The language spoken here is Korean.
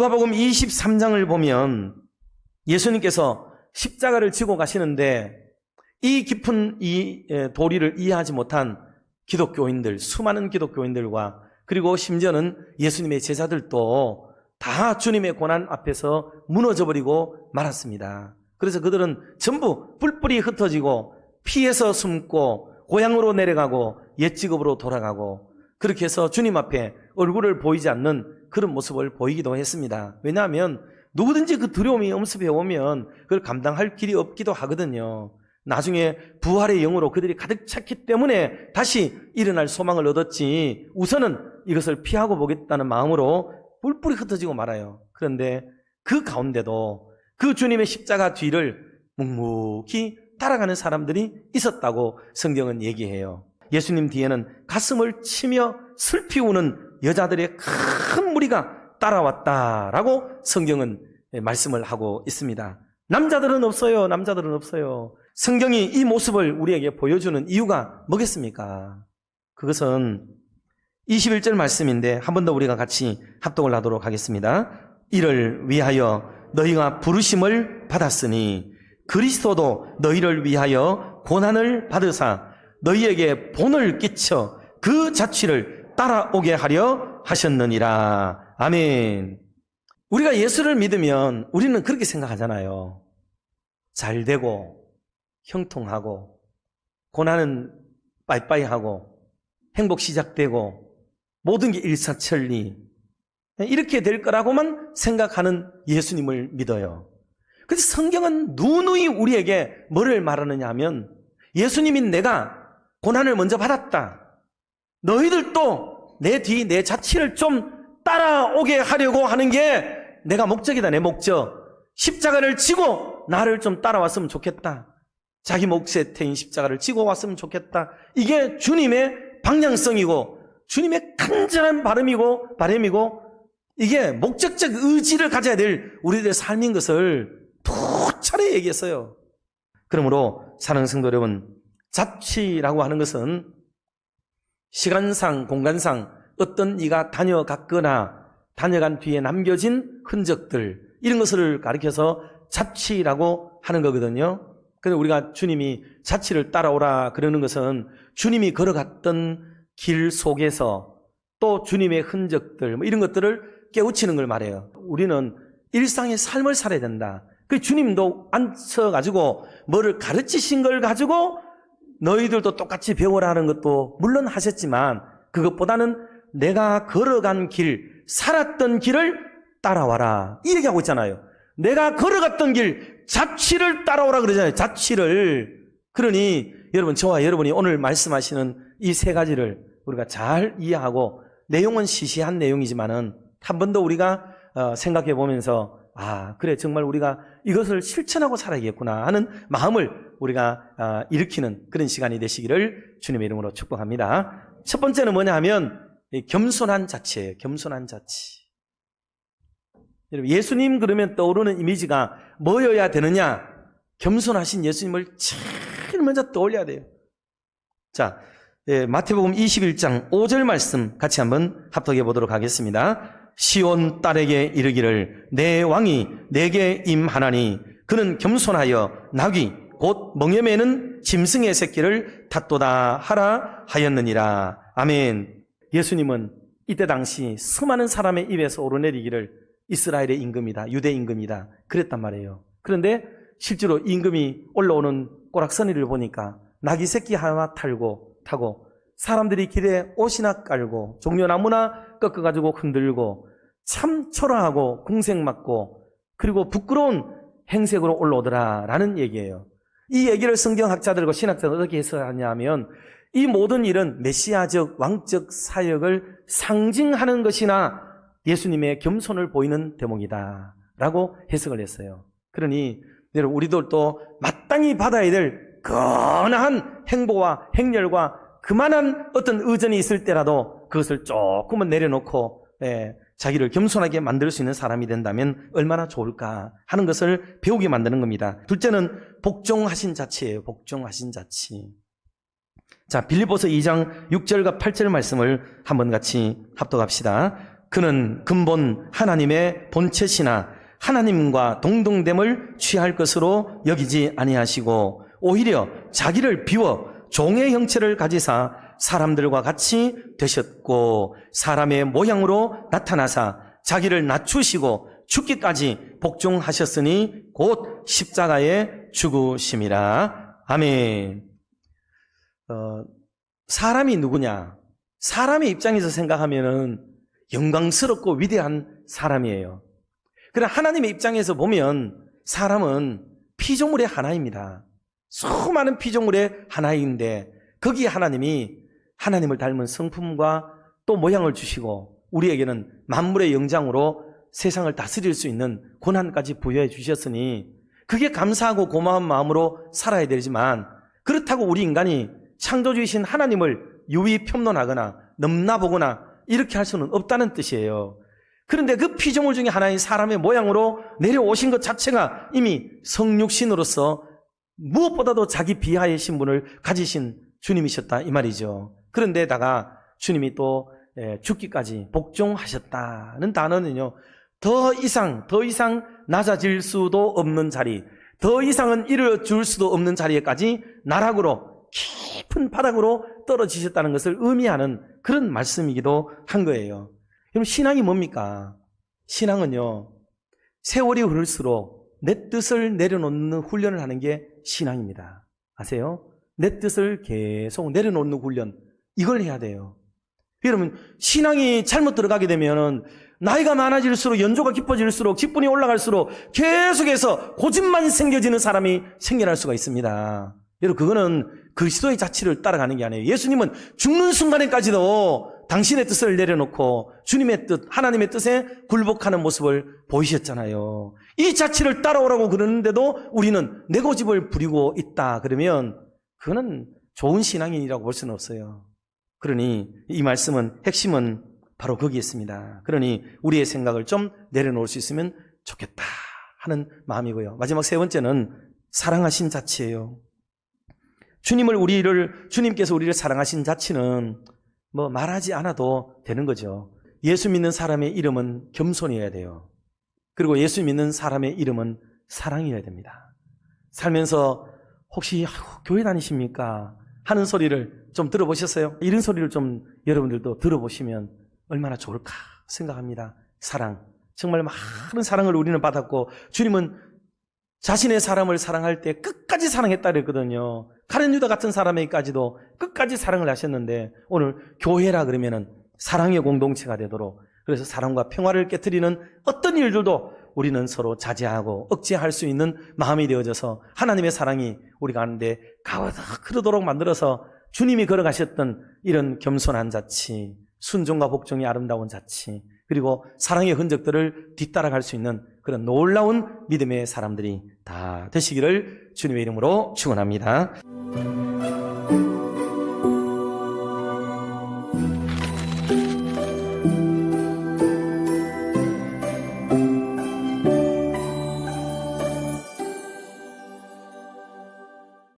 누가복음 23장을 보면 예수님께서 십자가를 지고 가시는데 이 깊은 이 도리를 이해하지 못한 기독교인들, 수많은 기독교인들과 그리고 심지어는 예수님의 제자들도 다 주님의 고난 앞에서 무너져버리고 말았습니다. 그래서 그들은 전부 뿔뿔이 흩어지고 피해서 숨고 고향으로 내려가고 옛 직업으로 돌아가고 그렇게 해서 주님 앞에 얼굴을 보이지 않는 그런 모습을 보이기도 했습니다. 왜냐하면 누구든지 그 두려움이 엄습해 오면 그걸 감당할 길이 없기도 하거든요. 나중에 부활의 영으로 그들이 가득 찼기 때문에 다시 일어날 소망을 얻었지 우선은 이것을 피하고 보겠다는 마음으로 뿔뿔이 흩어지고 말아요. 그런데 그 가운데도 그 주님의 십자가 뒤를 묵묵히 따라가는 사람들이 있었다고 성경은 얘기해요. 예수님 뒤에는 가슴을 치며 슬피 우는 여자들의 큰 무리가 따라왔다라고 성경은 말씀을 하고 있습니다. 남자들은 없어요. 남자들은 없어요. 성경이 이 모습을 우리에게 보여주는 이유가 뭐겠습니까? 그것은 21절 말씀인데 한 번 더 우리가 같이 합독을 하도록 하겠습니다. 이를 위하여 너희가 부르심을 받았으니 그리스도도 너희를 위하여 고난을 받으사 너희에게 본을 끼쳐 그 자취를 따라오게 하려 하셨느니라. 아멘. 우리가 예수를 믿으면 우리는 그렇게 생각하잖아요. 잘 되고 형통하고 고난은 빠이빠이 하고 행복 시작되고 모든 게 일사천리 이렇게 될 거라고만 생각하는 예수님을 믿어요. 그래서 성경은 누누이 우리에게 뭐를 말하느냐 하면 예수님이 내가 고난을 먼저 받았다. 너희들도 내 뒤 내 자취를 좀 따라오게 하려고 하는 게 내가 목적이다. 내 목적. 십자가를 지고 나를 좀 따라왔으면 좋겠다. 자기 몫의 태인 십자가를 지고 왔으면 좋겠다. 이게 주님의 방향성이고 주님의 간절한 바람이고 이게 목적적 의지를 가져야 될 우리들의 삶인 것을 두 차례 얘기했어요. 그러므로 사랑하는 성도 여러분, 자취라고 하는 것은 시간상 공간상 어떤 이가 다녀갔거나 다녀간 뒤에 남겨진 흔적들 이런 것을 가리켜서 자취라고 하는 거거든요. 그래서 우리가 주님이 자취를 따라오라 그러는 것은 주님이 걸어갔던 길 속에서 또 주님의 흔적들 이런 것들을 깨우치는 걸 말해요. 우리는 일상의 삶을 살아야 된다. 그 주님도 앉혀가지고 뭐를 가르치신 걸 가지고 너희들도 똑같이 배우라는 것도 물론 하셨지만 그것보다는 내가 걸어간 길, 살았던 길을 따라와라 이 얘기하고 있잖아요. 내가 걸어갔던 길 자취를 따라오라 그러잖아요. 자취를. 그러니 여러분, 저와 여러분이 오늘 말씀하시는 이 세 가지를 우리가 잘 이해하고 내용은 시시한 내용이지만은 한 번 더 우리가 생각해 보면서 그래 정말 우리가 이것을 실천하고 살아야겠구나 하는 마음을 우리가 일으키는 그런 시간이 되시기를 주님의 이름으로 축복합니다. 첫 번째는 뭐냐 하면 겸손한 자취예요. 겸손한 자취. 여러분, 예수님 그러면 떠오르는 이미지가 뭐여야 되느냐? 겸손하신 예수님을 제일 먼저 떠올려야 돼요. 자, 마태복음 21장 5절 말씀 같이 한번 합독해 보도록 하겠습니다. 시온 딸에게 이르기를 내 왕이 내게 임하나니 그는 겸손하여 나귀 곧 멍에 매는 짐승의 새끼를 탓도다 하라 하였느니라. 아멘. 예수님은 이때 당시 수많은 사람의 입에서 오르내리기를 이스라엘의 임금이다, 유대 임금이다 그랬단 말이에요. 그런데 실제로 임금이 올라오는 꼬락서니를 보니까 나귀 새끼 하나 타고 사람들이 길에 옷이나 깔고 종려나무나 꺾어가지고 흔들고 참 초라하고 궁색맞고 그리고 부끄러운 행색으로 올라오더라라는 얘기예요. 이 얘기를 성경학자들과 신학자들은 어떻게 해석하냐면 이 모든 일은 메시아적 왕적 사역을 상징하는 것이나 예수님의 겸손을 보이는 대목이다 라고 해석을 했어요. 그러니 여러분, 우리들도 마땅히 받아야 될 거나한 행보와 행렬과 그만한 어떤 의전이 있을 때라도 그것을 조금은 내려놓고 자기를 겸손하게 만들 수 있는 사람이 된다면 얼마나 좋을까 하는 것을 배우게 만드는 겁니다. 둘째는 복종하신 자치예요. 복종하신 자치. 자, 빌립보서 2장 6절과 8절 말씀을 한번 같이 합독합시다. 그는 근본 하나님의 본체시나 하나님과 동등됨을 취할 것으로 여기지 아니하시고 오히려 자기를 비워 종의 형체를 가지사 사람들과 같이 되셨고 사람의 모양으로 나타나사 자기를 낮추시고 죽기까지 복종하셨으니 곧 십자가에 죽으심이라. 아멘. 사람이 누구냐? 사람의 입장에서 생각하면은 영광스럽고 위대한 사람이에요. 그러나 하나님의 입장에서 보면 사람은 피조물의 하나입니다. 수많은 피조물의 하나인데 거기에 하나님이 하나님을 닮은 성품과 또 모양을 주시고 우리에게는 만물의 영장으로 세상을 다스릴 수 있는 권한까지 부여해 주셨으니 그게 감사하고 고마운 마음으로 살아야 되지만 그렇다고 우리 인간이 창조주이신 하나님을 유의 평론하거나 넘나보거나 이렇게 할 수는 없다는 뜻이에요. 그런데 그 피조물 중에 하나인 사람의 모양으로 내려오신 것 자체가 이미 성육신으로서 무엇보다도 자기 비하의 신분을 가지신 주님이셨다 이 말이죠. 그런데다가 주님이 또 죽기까지 복종하셨다는 단어는요, 더 이상 낮아질 수도 없는 자리, 더 이상은 이르러 줄 수도 없는 자리에까지 나락으로 깊은 바닥으로 떨어지셨다는 것을 의미하는 그런 말씀이기도 한 거예요. 그럼 신앙이 뭡니까? 신앙은요, 세월이 흐를수록 내 뜻을 내려놓는 훈련을 하는 게 신앙입니다. 아세요? 내 뜻을 계속 내려놓는 훈련, 이걸 해야 돼요. 여러분, 신앙이 잘못 들어가게 되면 나이가 많아질수록, 연조가 깊어질수록, 직분이 올라갈수록 계속해서 고집만 생겨지는 사람이 생겨날 수가 있습니다. 여러분, 그거는 그리스도의 자치를 따라가는 게 아니에요. 예수님은 죽는 순간에까지도 당신의 뜻을 내려놓고 주님의 뜻, 하나님의 뜻에 굴복하는 모습을 보이셨잖아요. 이 자치를 따라오라고 그러는데도 우리는 내 고집을 부리고 있다 그러면 그거는 좋은 신앙인이라고 볼 수는 없어요. 그러니 이 말씀은 핵심은 바로 거기에 있습니다. 그러니 우리의 생각을 좀 내려놓을 수 있으면 좋겠다 하는 마음이고요. 마지막 세 번째는 사랑하신 자치예요. 주님께서 우리를 사랑하신 자치는 뭐 말하지 않아도 되는 거죠. 예수 믿는 사람의 이름은 겸손이어야 돼요. 그리고 예수 믿는 사람의 이름은 사랑이어야 됩니다. 살면서 혹시 교회 다니십니까? 하는 소리를 좀 들어보셨어요? 이런 소리를 좀 여러분들도 들어보시면 얼마나 좋을까 생각합니다. 사랑. 정말 많은 사랑을 우리는 받았고 주님은 자신의 사람을 사랑할 때 끝까지 사랑했다 그랬거든요. 가룟 유다 같은 사람에게까지도 끝까지 사랑을 하셨는데 오늘 교회라 그러면은 사랑의 공동체가 되도록, 그래서 사랑과 평화를 깨트리는 어떤 일들도 우리는 서로 자제하고 억제할 수 있는 마음이 되어져서 하나님의 사랑이 우리 가운데 가득 흐르도록 만들어서 주님이 걸어가셨던 이런 겸손한 자치, 순종과 복종이 아름다운 자치, 그리고 사랑의 흔적들을 뒤따라갈 수 있는 그런 놀라운 믿음의 사람들이 다 되시기를 주님의 이름으로 축원합니다.